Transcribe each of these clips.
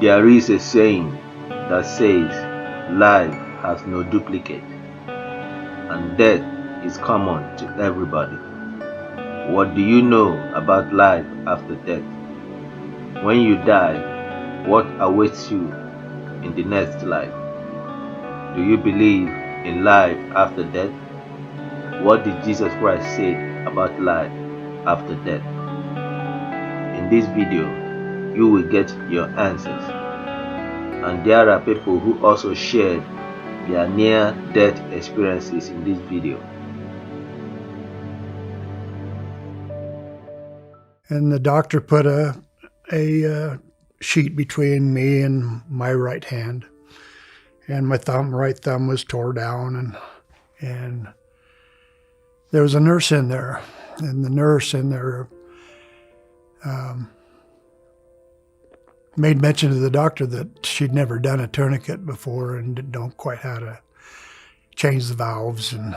There is a saying that says life has no duplicate and death is common to everybody. What do you know about life after death? When you die, what awaits you in the next life? Do you believe in life after death? What did Jesus Christ say about life after death? In this video, you will get your answers. And there are people who also shared their near-death experiences in this video. And the doctor put a sheet between me and my right hand, and my right thumb was tore down, and there was a nurse in there, and the nurse in there made mention to the doctor that she'd never done a tourniquet before and didn't know quite how to change the valves, and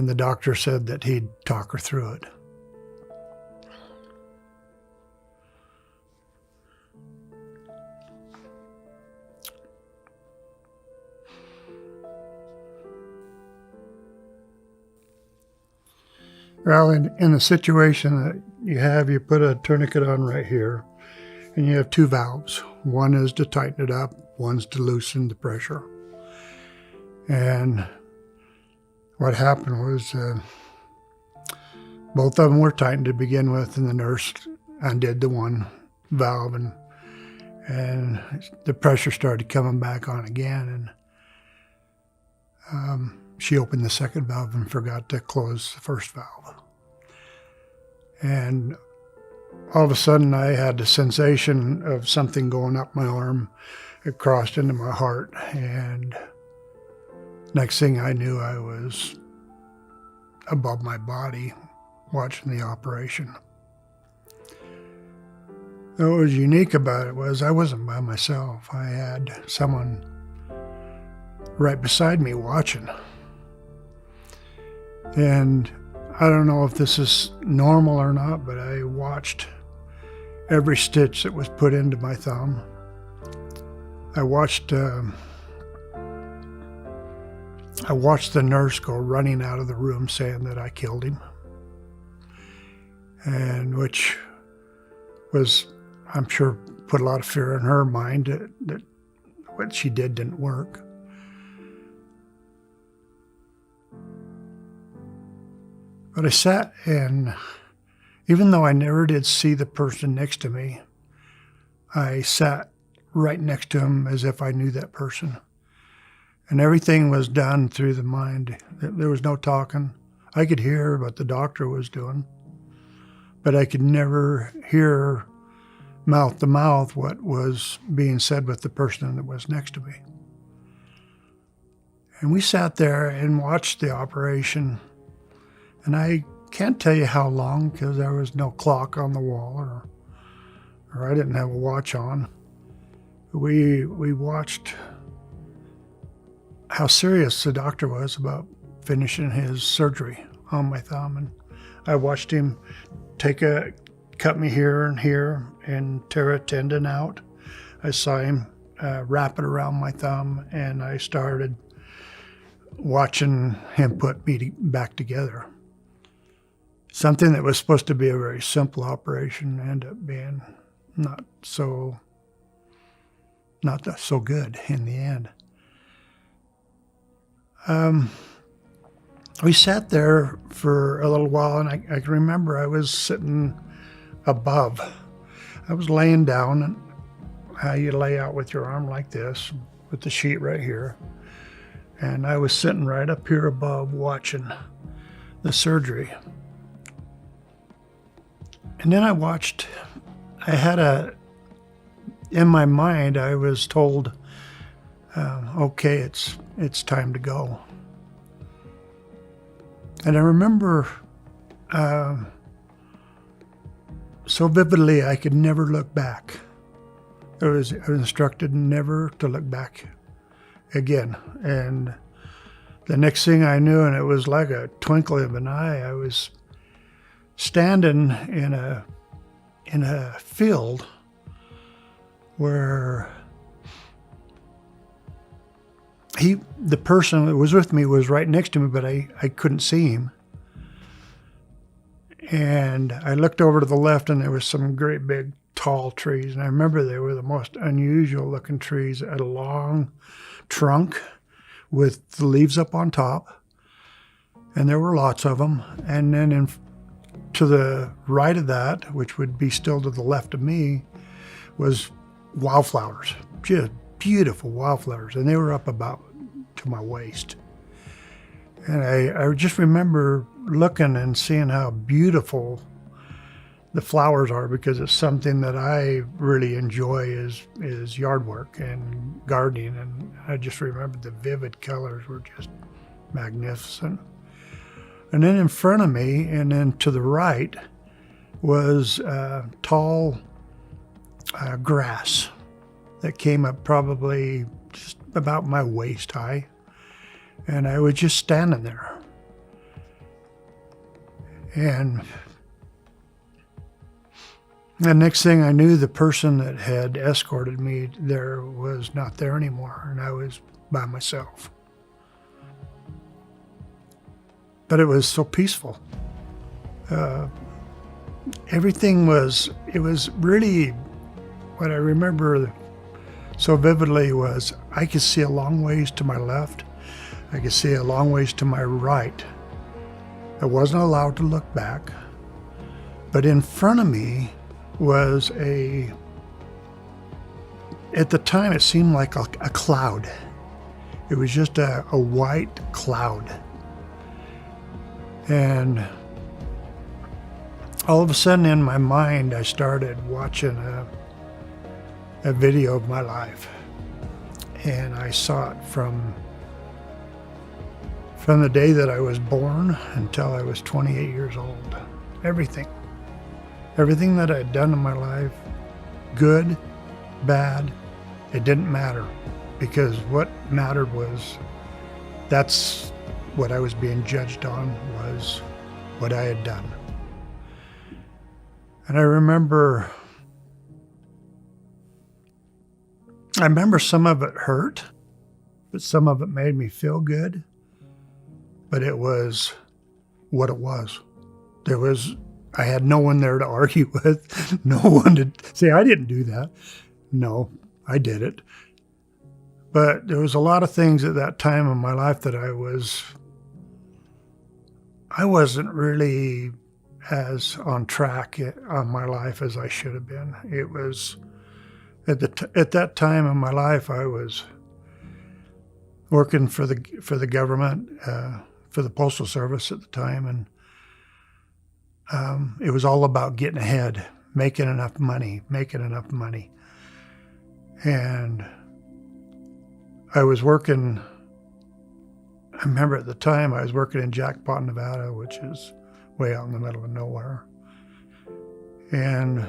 the doctor said that he'd talk her through it. Well, in the situation that you put a tourniquet on right here, and you have two valves. One is to tighten it up, one's to loosen the pressure. And what happened was both of them were tightened to begin with, and the nurse undid the one valve, and the pressure started coming back on again, and she opened the second valve and forgot to close the first valve. And all of a sudden I had the sensation of something going up my arm. It crossed into my heart, and next thing I knew, I was above my body watching the operation. What was unique about it was I wasn't by myself. I had someone right beside me watching. And I don't know if this is normal or not, but I watched every stitch that was put into my thumb. I watched the nurse go running out of the room saying that I killed him, and which was, I'm sure, put a lot of fear in her mind that what she did didn't work. But I sat, and even though I never did see the person next to me, I sat right next to him as if I knew that person. And everything was done through the mind. There was no talking. I could hear what the doctor was doing, but I could never hear mouth to mouth what was being said with the person that was next to me. And we sat there and watched the operation. And I can't tell you how long, because there was no clock on the wall, or I didn't have a watch on. We watched how serious the doctor was about finishing his surgery on my thumb. And I watched him cut me here and tear a tendon out. I saw him wrap it around my thumb, and I started watching him put me back together. Something that was supposed to be a very simple operation ended up being not so good in the end. We sat there for a little while, and I can remember I was sitting above. I was laying down, and how you lay out with your arm like this, with the sheet right here. And I was sitting right up here above watching the surgery. And then in my mind, I was told, okay, it's time to go. And I remember so vividly, I could never look back. I was instructed never to look back again. And the next thing I knew, and it was like a twinkle of an eye, I was standing in a field where the person that was with me was right next to me, but I couldn't see him. And I looked over to the left, and there was some great big tall trees. And I remember they were the most unusual looking trees, a long trunk with the leaves up on top. And there were lots of them. And then to the right of that, which would be still to the left of me, was wildflowers, just beautiful wildflowers. And they were up about to my waist. And I just remember looking and seeing how beautiful the flowers are, because it's something that I really enjoy is yard work and gardening. And I just remember the vivid colors were just magnificent. And then in front of me and then to the right was tall grass that came up probably just about my waist high. And I was just standing there. And the next thing I knew, the person that had escorted me there was not there anymore, and I was by myself. But it was so peaceful. Everything was, it was really, what I remember so vividly was I could see a long ways to my left. I could see a long ways to my right. I wasn't allowed to look back. But in front of me was at the time it seemed like a cloud. It was just a white cloud. And all of a sudden in my mind, I started watching a video of my life. And I saw it from the day that I was born until I was 28 years old. Everything that I'd done in my life, good, bad, it didn't matter, because what mattered was that's what I was being judged on, was what I had done. And I remember some of it hurt, but some of it made me feel good. But it was what it was. I had no one there to argue with, no one to say, I didn't do that. No, I did it. But there was a lot of things at that time in my life that I wasn't really as on track on my life as I should have been. It was, at that time in my life, I was working for the government, for the Postal Service at the time, and it was all about getting ahead, making enough money. And I was working, I remember at the time I was working in Jackpot, Nevada, which is way out in the middle of nowhere. And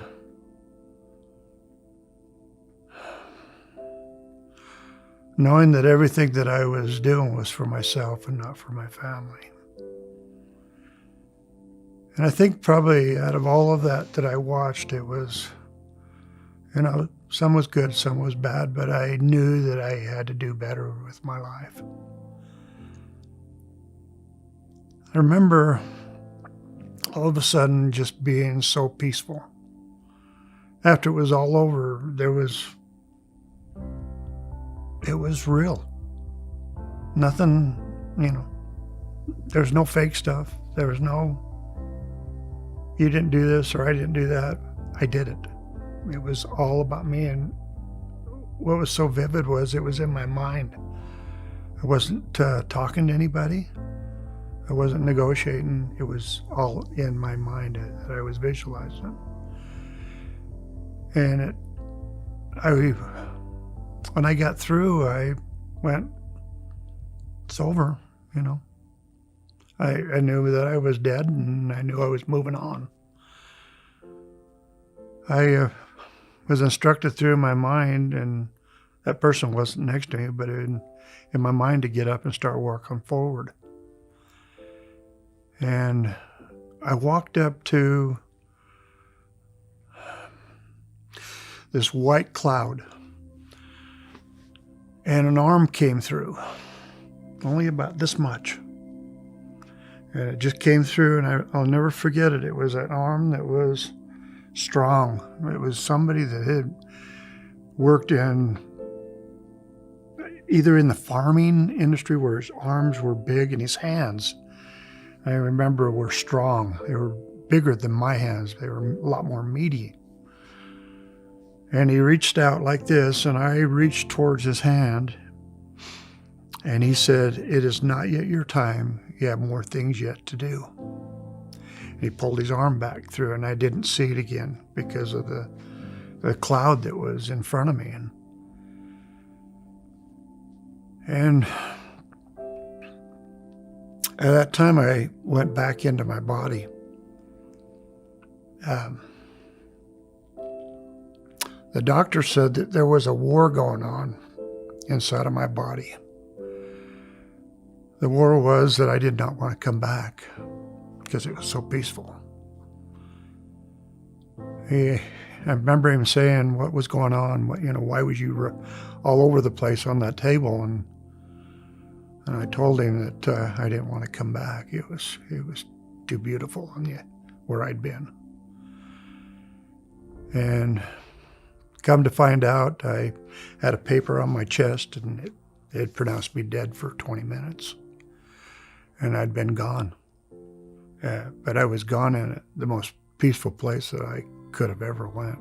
knowing that everything that I was doing was for myself and not for my family. And I think probably out of all of that I watched, it was, some was good, some was bad, but I knew that I had to do better with my life. I remember all of a sudden just being so peaceful. After it was all over, it was real. Nothing, there's no fake stuff. There was no, you didn't do this or I didn't do that. I did it. It was all about me. And what was so vivid was it was in my mind. I wasn't talking to anybody. I wasn't negotiating. It was all in my mind that I was visualizing. And when I got through, I went, it's over, I knew that I was dead, and I knew I was moving on. I was instructed through my mind, and that person wasn't next to me, but in my mind to get up and start working forward. And I walked up to this white cloud, and an arm came through, only about this much. And it just came through, and I'll never forget it. It was an arm that was strong. It was somebody that had worked either in the farming industry where his arms were big and his hands, I remember, were strong. They were bigger than my hands. They were a lot more meaty. And he reached out like this, and I reached towards his hand, and he said, "It is not yet your time. You have more things yet to do." And he pulled his arm back through, and I didn't see it again because of the cloud that was in front of me. And at that time, I went back into my body. The doctor said that there was a war going on inside of my body. The war was that I did not want to come back because it was so peaceful. I remember him saying, "What was going on? Why was you all over the place on that table?" And I told him that I didn't want to come back. It was too beautiful where I'd been. And come to find out, I had a paper on my chest, and it had pronounced me dead for 20 minutes. And I'd been gone. But I was gone in the most peaceful place that I could have ever went.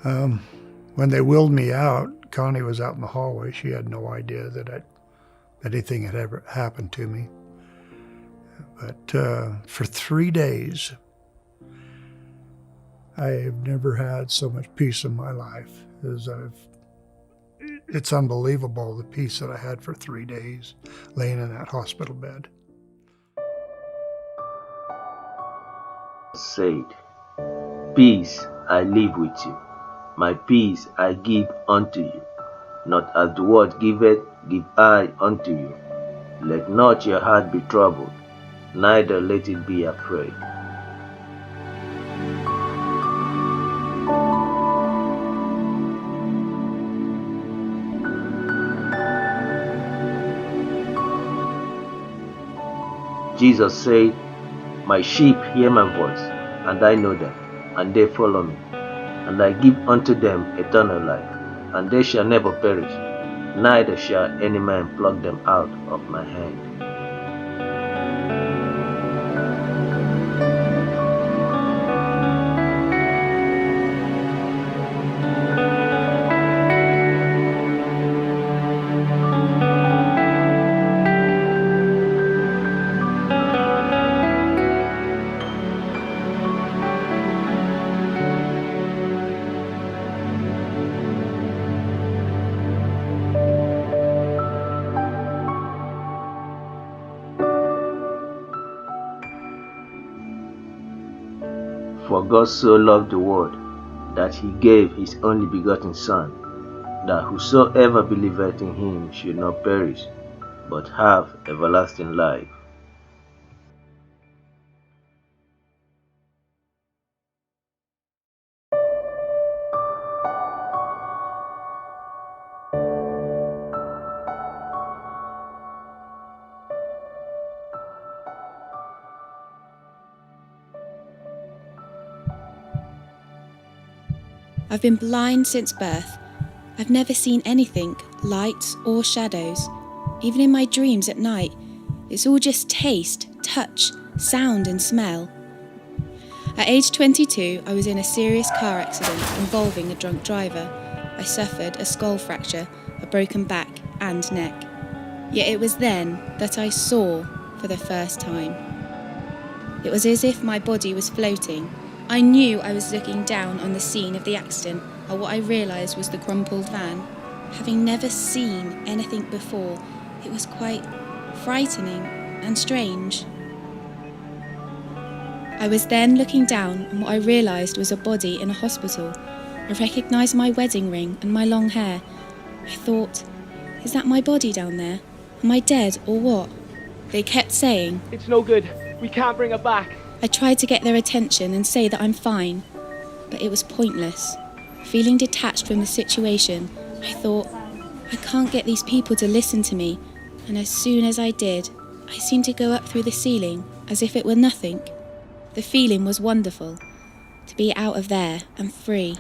When they wheeled me out, Connie was out in the hallway. She had no idea that anything had ever happened to me. But for 3 days, I have never had so much peace in my life as it's unbelievable, the peace that I had for 3 days laying in that hospital bed. Said, "Peace I leave with you, my peace I give unto you. Not as the world giveth, give I unto you. Let not your heart be troubled, neither let it be afraid." Jesus said, "My sheep hear my voice, and I know them, and they follow me. And I give unto them eternal life, and they shall never perish, neither shall any man pluck them out of my hand." For God so loved the world, that he gave his only begotten Son, that whosoever believeth in him should not perish, but have everlasting life. I've been blind since birth. I've never seen anything, lights or shadows. Even in my dreams at night, it's all just taste, touch, sound and smell. At age 22, I was in a serious car accident involving a drunk driver. I suffered a skull fracture, a broken back and neck. Yet it was then that I saw for the first time. It was as if my body was floating. I knew I was looking down on the scene of the accident at what I realised was the crumpled van. Having never seen anything before, it was quite frightening and strange. I was then looking down and what I realised was a body in a hospital. I recognised my wedding ring and my long hair. I thought, is that my body down there? Am I dead or what? They kept saying, "It's no good. We can't bring her back." I tried to get their attention and say that I'm fine. but it was pointless. Feeling detached from the situation, I thought, I can't get these people to listen to me, and as soon as I did, I seemed to go up through the ceiling as if it were nothing. The feeling was wonderful, to be out of there and free.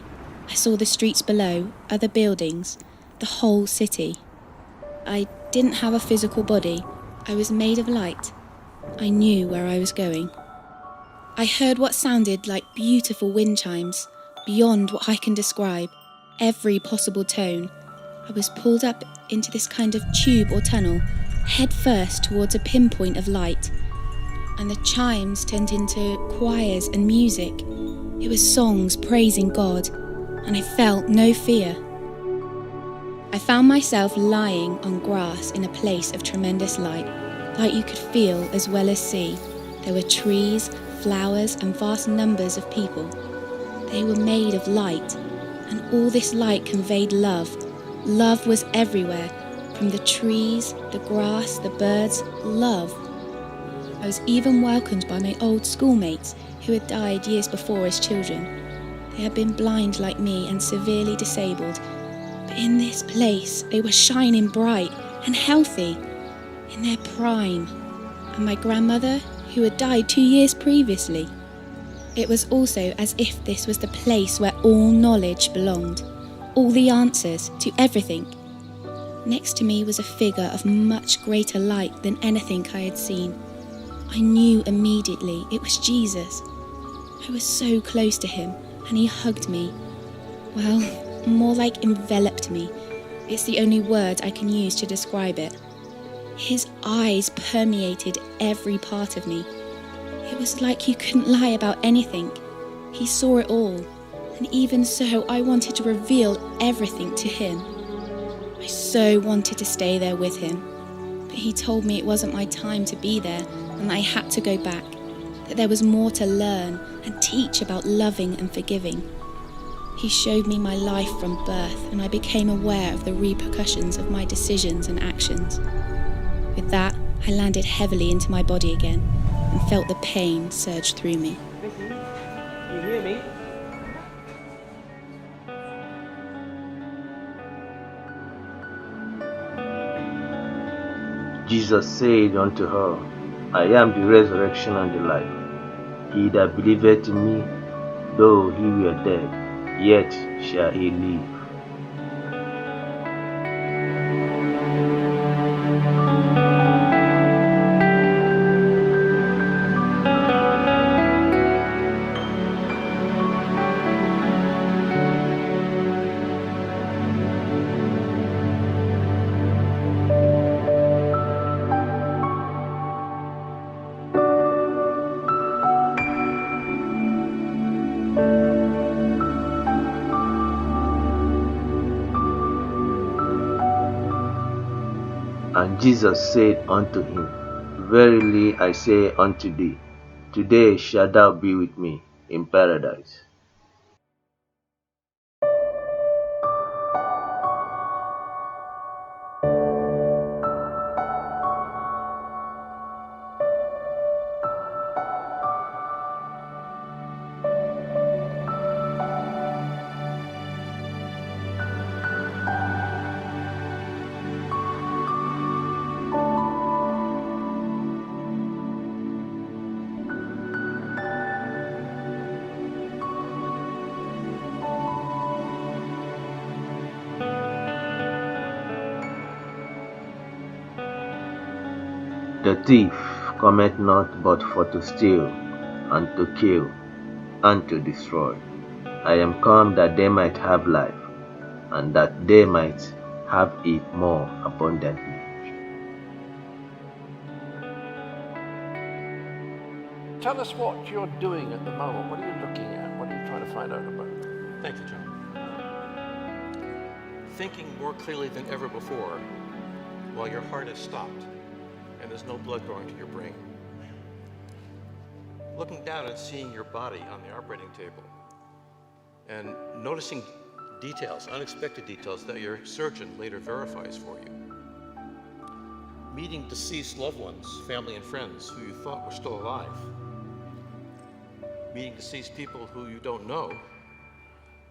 I saw the streets below, other buildings, the whole city. I didn't have a physical body. I was made of light. I knew where I was going. I heard what sounded like beautiful wind chimes, beyond what I can describe, every possible tone. I was pulled up into this kind of tube or tunnel, head first towards a pinpoint of light, and the chimes turned into choirs and music. It was songs praising God, and I felt no fear. I found myself lying on grass in a place of tremendous light you could feel as well as see. There were trees, flowers, and vast numbers of people. They were made of light, and all this light conveyed love. Love was everywhere, from the trees, the grass, the birds, love. I was even welcomed by my old schoolmates who had died years before as children. They had been blind like me and severely disabled, but in this place they were shining bright and healthy, in their prime. And my grandmother, who had died 2 years previously. It was also as if this was the place where all knowledge belonged, all the answers to everything. Next to me was a figure of much greater light than anything I had seen. I knew immediately it was Jesus. I was so close to him, and he hugged me. Well, more like enveloped me. It's the only word I can use to describe it. His eyes permeated every part of me. It was like you couldn't lie about anything. He saw it all, and even so, I wanted to reveal everything to him. I so wanted to stay there with him, but he told me it wasn't my time to be there, and I had to go back, that there was more to learn and teach about loving and forgiving. He showed me my life from birth, and I became aware of the repercussions of my decisions and actions. With that, I landed heavily into my body again and felt the pain surge through me. Vicki, you hear me? Jesus said unto her, I am the resurrection and the life. He that believeth in me, though he were dead, yet shall he live. And Jesus said unto him, Verily I say unto thee, today shalt thou be with me in paradise. The thief cometh not but for to steal, and to kill, and to destroy. I am come that they might have life, and that they might have it more abundantly. Tell us what you're doing at the moment. What are you looking at? What are you trying to find out about? Thank you, John. Thinking more clearly than ever before, while your heart is stopped and there's no blood going to your brain. Looking down and seeing your body on the operating table and noticing details, unexpected details that your surgeon later verifies for you. Meeting deceased loved ones, family and friends who you thought were still alive. Meeting deceased people who you don't know,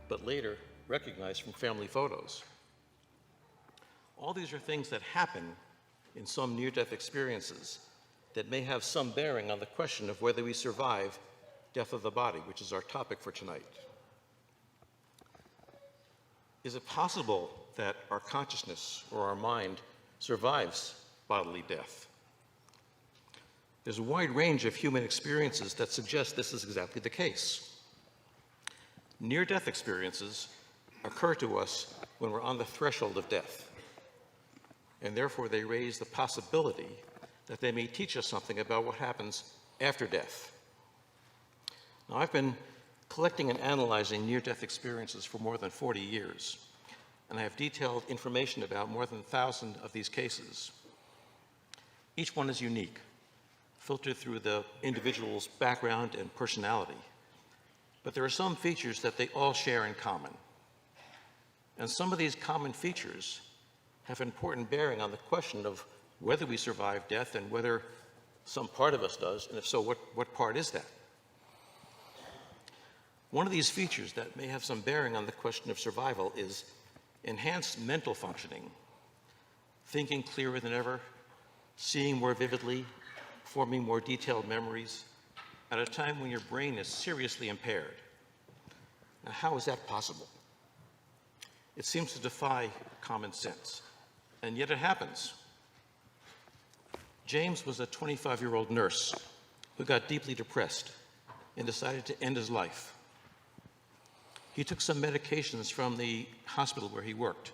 but later recognized from family photos. All these are things that happen in some near-death experiences that may have some bearing on the question of whether we survive death of the body, which is our topic for tonight. Is it possible that our consciousness or our mind survives bodily death? There's a wide range of human experiences that suggest this is exactly the case. Near-death experiences occur to us when we're on the threshold of death, and therefore they raise the possibility that they may teach us something about what happens after death. Now, I've been collecting and analyzing near-death experiences for more than 40 years, and I have detailed information about more than 1,000 of these cases. Each one is unique, filtered through the individual's background and personality, but there are some features that they all share in common. And some of these common features have important bearing on the question of whether we survive death and whether some part of us does, and if so, what part is that? One of these features that may have some bearing on the question of survival is enhanced mental functioning, thinking clearer than ever, seeing more vividly, forming more detailed memories at a time when your brain is seriously impaired. Now, how is that possible? It seems to defy common sense, and yet it happens. James was a 25-year-old nurse who got deeply depressed and decided to end his life. He took some medications from the hospital where he worked,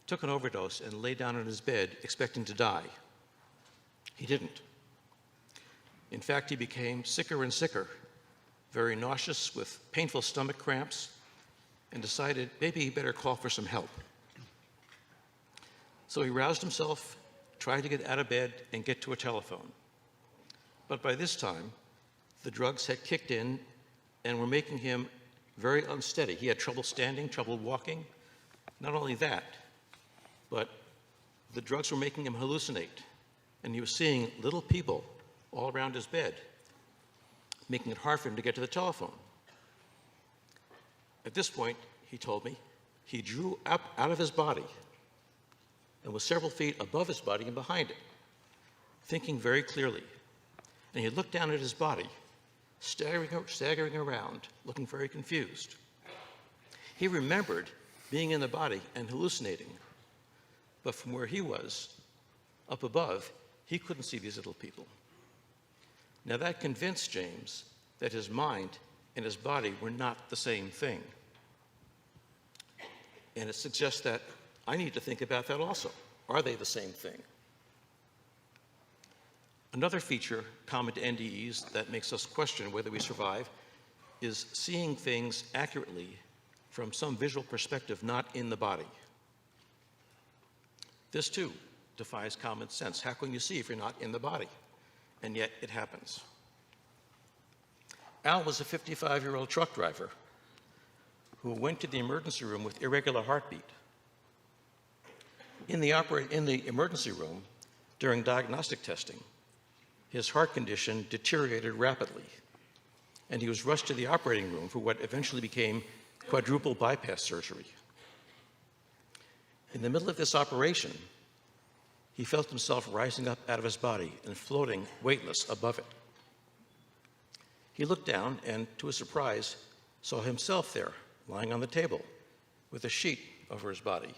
took an overdose, and lay down on his bed expecting to die. He didn't. In fact, he became sicker and sicker, very nauseous with painful stomach cramps, and decided maybe he better call for some help. So he roused himself, tried to get out of bed and get to a telephone. But by this time, the drugs had kicked in and were making him very unsteady. He had trouble standing, trouble walking. Not only that, but the drugs were making him hallucinate, and he was seeing little people all around his bed, making it hard for him to get to the telephone. At this point, he told me, he drew up out of his body and was several feet above his body and behind it, thinking very clearly. And he looked down at his body, staggering around, looking very confused. He remembered being in the body and hallucinating, but from where he was, up above, he couldn't see these little people. Now that convinced James that his mind and his body were not the same thing. And it suggests that I need to think about that also. Are they the same thing? Another feature common to NDEs that makes us question whether we survive is seeing things accurately from some visual perspective not in the body. This too defies common sense. How can you see if you're not in the body? And yet it happens. Al was a 55-year-old truck driver who went to the emergency room with irregular heartbeat. In the emergency room, during diagnostic testing, his heart condition deteriorated rapidly, and he was rushed to the operating room for what eventually became quadruple bypass surgery. In the middle of this operation, he felt himself rising up out of his body and floating weightless above it. He looked down and, to his surprise, saw himself there, lying on the table, with a sheet over his body.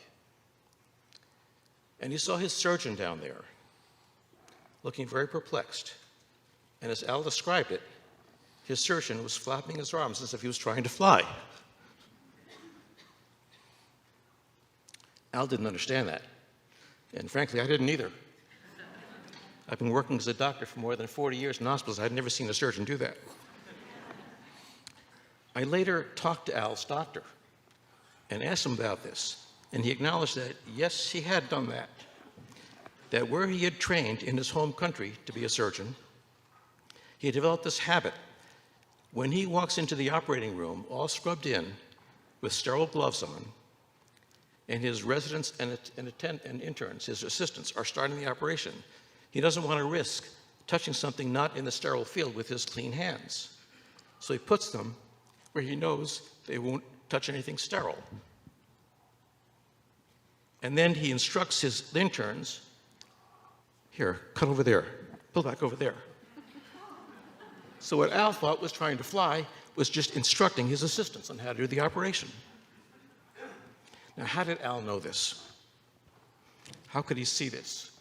And he saw his surgeon down there, looking very perplexed. And as Al described it, his surgeon was flapping his arms as if he was trying to fly. Al didn't understand that. And frankly, I didn't either. I've been working as a doctor for more than 40 years in hospitals. I'd never seen a surgeon do that. I later talked to Al's doctor and asked him about this. And he acknowledged that, yes, he had done that. That where he had trained in his home country to be a surgeon, he had developed this habit. When he walks into the operating room, all scrubbed in, with sterile gloves on, and his residents and interns, his assistants, are starting the operation, he doesn't want to risk touching something not in the sterile field with his clean hands. So he puts them where he knows they won't touch anything sterile. And then he instructs his interns, here, cut over there, pull back over there. So what Al thought was trying to fly was just instructing his assistants on how to do the operation. Now, how did Al know this? How could he see this?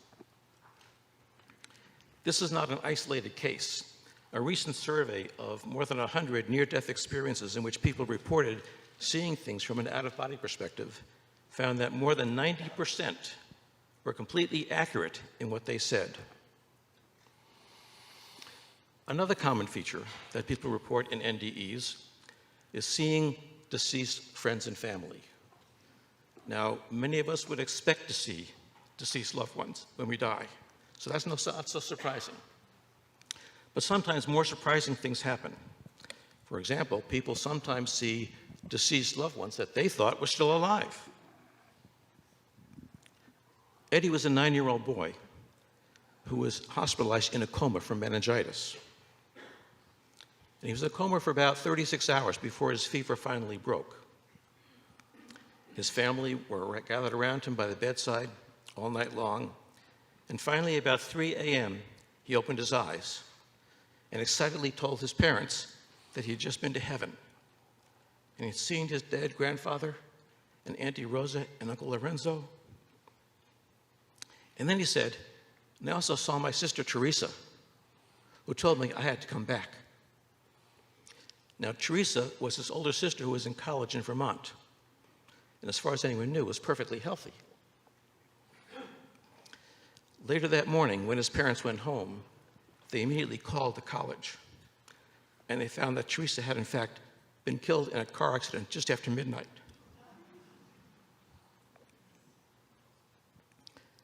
This is not an isolated case. A recent survey of more than 100 near-death experiences in which people reported seeing things from an out-of-body perspective found that more than 90% were completely accurate in what they said. Another common feature that people report in NDEs is seeing deceased friends and family. Now, many of us would expect to see deceased loved ones when we die, so that's not so surprising. But sometimes more surprising things happen. For example, people sometimes see deceased loved ones that they thought were still alive. Eddie was a 9-year-old boy who was hospitalized in a coma from meningitis. And he was in a coma for about 36 hours before his fever finally broke. His family were gathered around him by the bedside all night long. And finally, about 3 a.m., he opened his eyes and excitedly told his parents that he had just been to heaven. And he'd seen his dead grandfather and Auntie Rosa and Uncle Lorenzo. And then he said, and I also saw my sister Teresa, who told me I had to come back. Now, Teresa was his older sister who was in college in Vermont, and as far as anyone knew, was perfectly healthy. Later that morning, when his parents went home, they immediately called the college, and they found that Teresa had, in fact, been killed in a car accident just after midnight.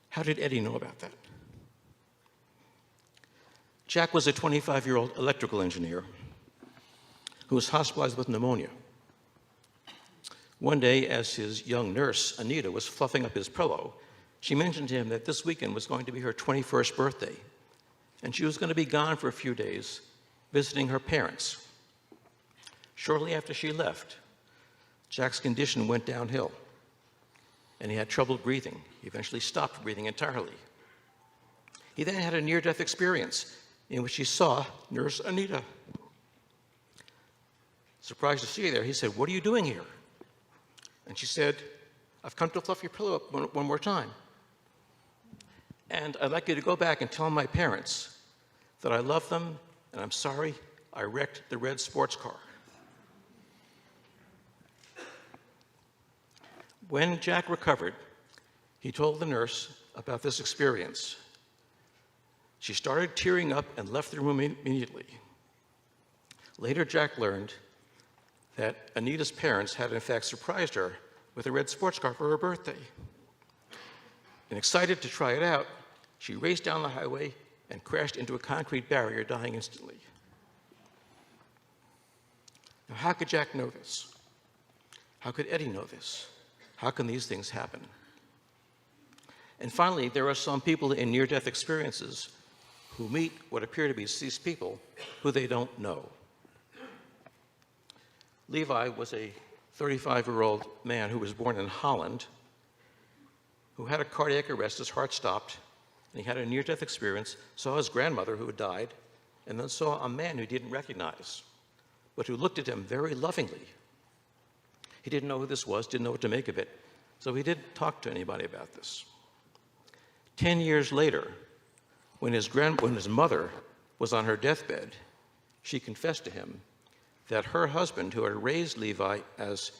How did Eddie know about that? Jack was a 25-year-old electrical engineer who was hospitalized with pneumonia. One day, as his young nurse, Anita, was fluffing up his pillow, she mentioned to him that this weekend was going to be her 21st birthday, and she was going to be gone for a few days visiting her parents. Shortly after she left, Jack's condition went downhill, and he had trouble breathing. He eventually stopped breathing entirely. He then had a near-death experience in which he saw Nurse Anita. Surprised to see her there, he said, "What are you doing here?" And she said, "I've come to fluff your pillow up one more time. And I'd like you to go back and tell my parents that I love them and I'm sorry I wrecked the red sports car." When Jack recovered, he told the nurse about this experience. She started tearing up and left the room immediately. Later, Jack learned that Anita's parents had in fact surprised her with a red sports car for her birthday. And excited to try it out, she raced down the highway and crashed into a concrete barrier, dying instantly. Now, how could Jack know this? How could Eddie know this? How can these things happen? And finally, there are some people in near-death experiences who meet what appear to be deceased people who they don't know. Levi was a 35-year-old man who was born in Holland, who had a cardiac arrest. His heart stopped, and he had a near-death experience, saw his grandmother who had died, and then saw a man who he didn't recognize, but who looked at him very lovingly. He didn't know who this was, didn't know what to make of it, so he didn't talk to anybody about this. 10 years later, when his mother was on her deathbed, she confessed to him that her husband, who had raised Levi as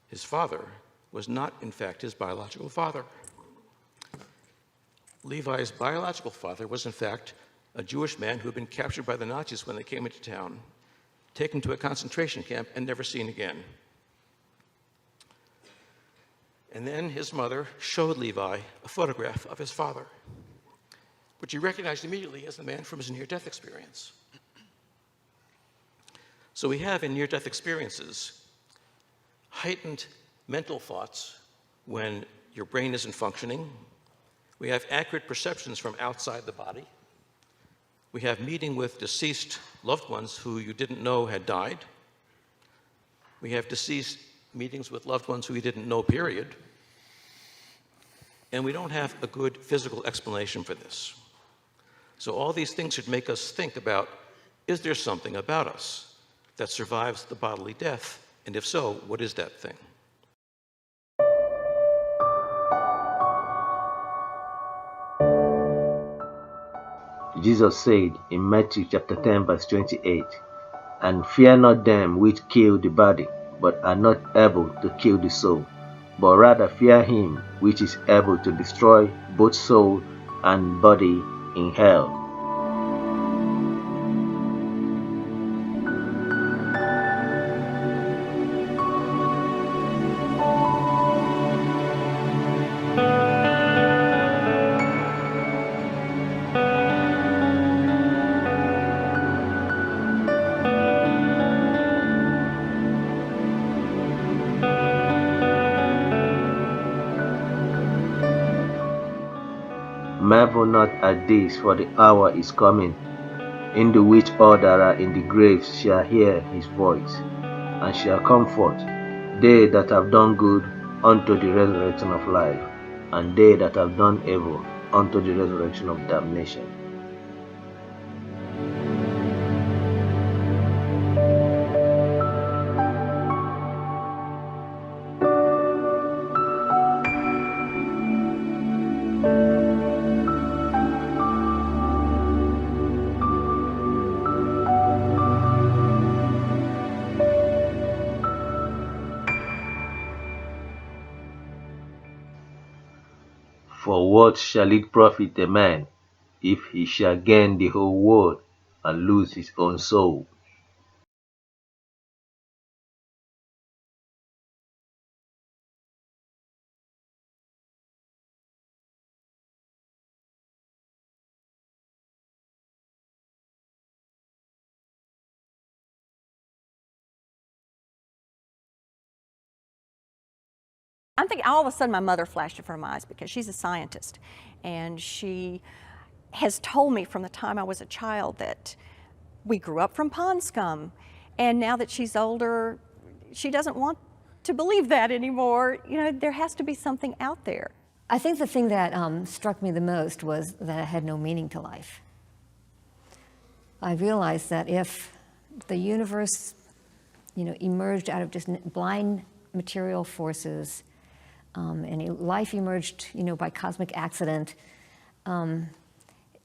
his father, was not, in fact, his biological father. Levi's biological father was, in fact, a Jewish man who had been captured by the Nazis when they came into town, taken to a concentration camp, and never seen again. And then his mother showed Levi a photograph of his father, which he recognized immediately as the man from his near-death experience. So we have in near-death experiences heightened mental thoughts when your brain isn't functioning. We have accurate perceptions from outside the body. We have meeting with deceased loved ones who you didn't know had died. We have deceased meetings with loved ones who we didn't know, period. And we don't have a good physical explanation for this. So all these things should make us think about, is there something about us that survives the bodily death? And if so, what is that thing? Jesus said in Matthew chapter 10 verse 28, "And fear not them which kill the body, but are not able to kill the soul, but rather fear him which is able to destroy both soul and body in hell." Marvel not at this, for the hour is coming, in the which all that are in the graves shall hear his voice, and shall come forth, they that have done good unto the resurrection of life, and they that have done evil unto the resurrection of damnation. For what shall it profit a man, if he shall gain the whole world, and lose his own soul? I'm thinking all of a sudden my mother flashed in front of my eyes because she's a scientist, and she has told me from the time I was a child that we grew up from pond scum, and now that she's older, she doesn't want to believe that anymore. You know, there has to be something out there. I think the thing that struck me the most was that it had no meaning to life. I realized that if the universe, emerged out of just blind material forces, and life emerged, by cosmic accident. In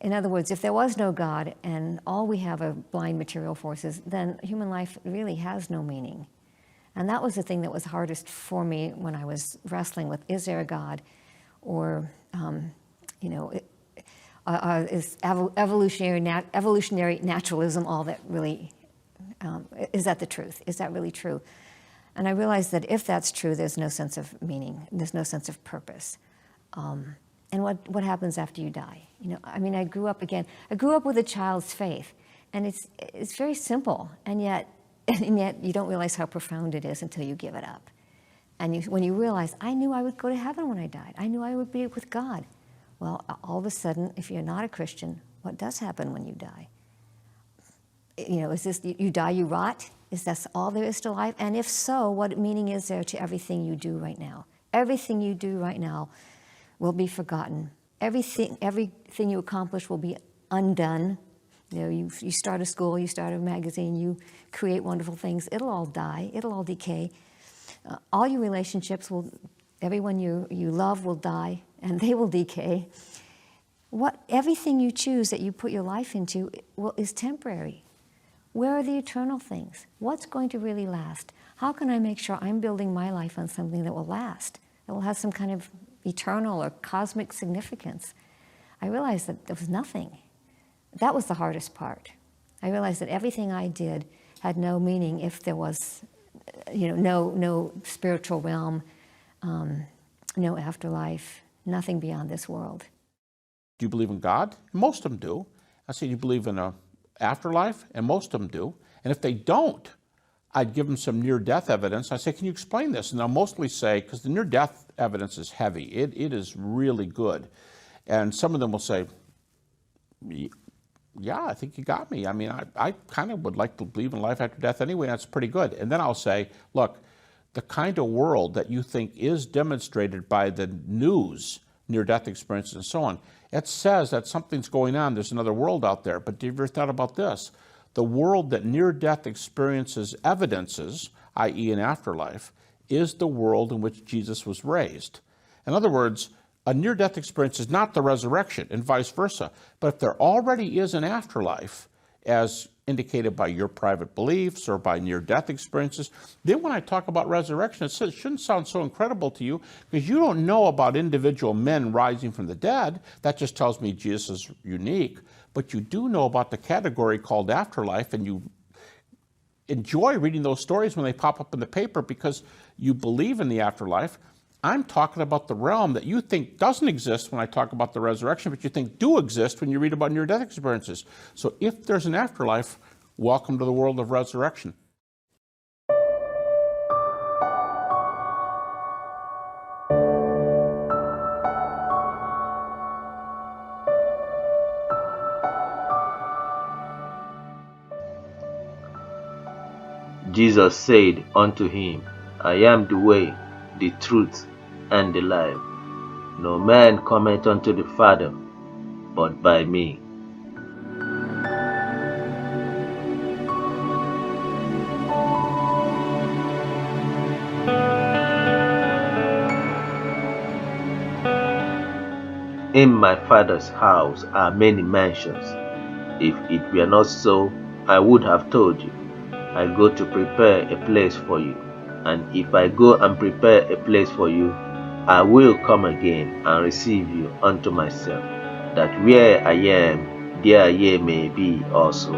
other words, if there was no God and all we have are blind material forces, then human life really has no meaning. And that was the thing that was hardest for me when I was wrestling with, is there a God? Or, is evolutionary naturalism all that really, is that the truth? Is that really true? And I realized that if that's true, there's no sense of meaning, there's no sense of purpose. And what happens after you die? I grew up with a child's faith, and it's very simple, and yet you don't realize how profound it is until you give it up. And when you realize, I knew I would go to heaven when I died. I knew I would be with God. Well, all of a sudden, if you're not a Christian, what does happen when you die? Is this, you die, you rot? Is that all there is to life? And if so, what meaning is there to everything you do right now? Everything you do right now will be forgotten. Everything you accomplish will be undone. You start a school, you start a magazine, you create wonderful things. It'll all die, it'll all decay. All your relationships everyone you love will die, and they will decay. Everything you choose that you put your life into is temporary. Where are the eternal things? What's going to really last? How can I make sure I'm building my life on something that will last, that will have some kind of eternal or cosmic significance? I realized that there was nothing. That was the hardest part. I realized that everything I did had no meaning if there was, no spiritual realm, no afterlife, nothing beyond this world. Do you believe in God? Most of them do. I say, you believe in a afterlife? And most of them do. And if they don't, I'd give them some near-death evidence. I say, can you explain this? And they'll mostly say, because the near-death evidence is heavy. It is really good. And some of them will say, yeah, I think you got me. I kind of would like to believe in life after death anyway. That's pretty good. And then I'll say, look, the kind of world that you think is demonstrated by the news, near-death experiences and so on, it says that something's going on, there's another world out there. But have you ever thought about this? The world that near-death experiences evidences, i.e. an afterlife, is the world in which Jesus was raised. In other words, a near-death experience is not the resurrection and vice versa. But if there already is an afterlife, as indicated by your private beliefs or by near-death experiences, then when I talk about resurrection, it shouldn't sound so incredible to you because you don't know about individual men rising from the dead. That just tells me Jesus is unique. But you do know about the category called afterlife, and you enjoy reading those stories when they pop up in the paper because you believe in the afterlife. I'm talking about the realm that you think doesn't exist when I talk about the resurrection, but you think do exist when you read about near-death experiences. So if there's an afterlife, welcome to the world of resurrection. Jesus said unto him, I am the way, the truth, and the life. No man cometh unto the Father but by me. In my Father's house are many mansions. If it were not so, I would have told you. I go to prepare a place for you. And if I go and prepare a place for you, I will come again and receive you unto myself, that where I am, there ye may be also.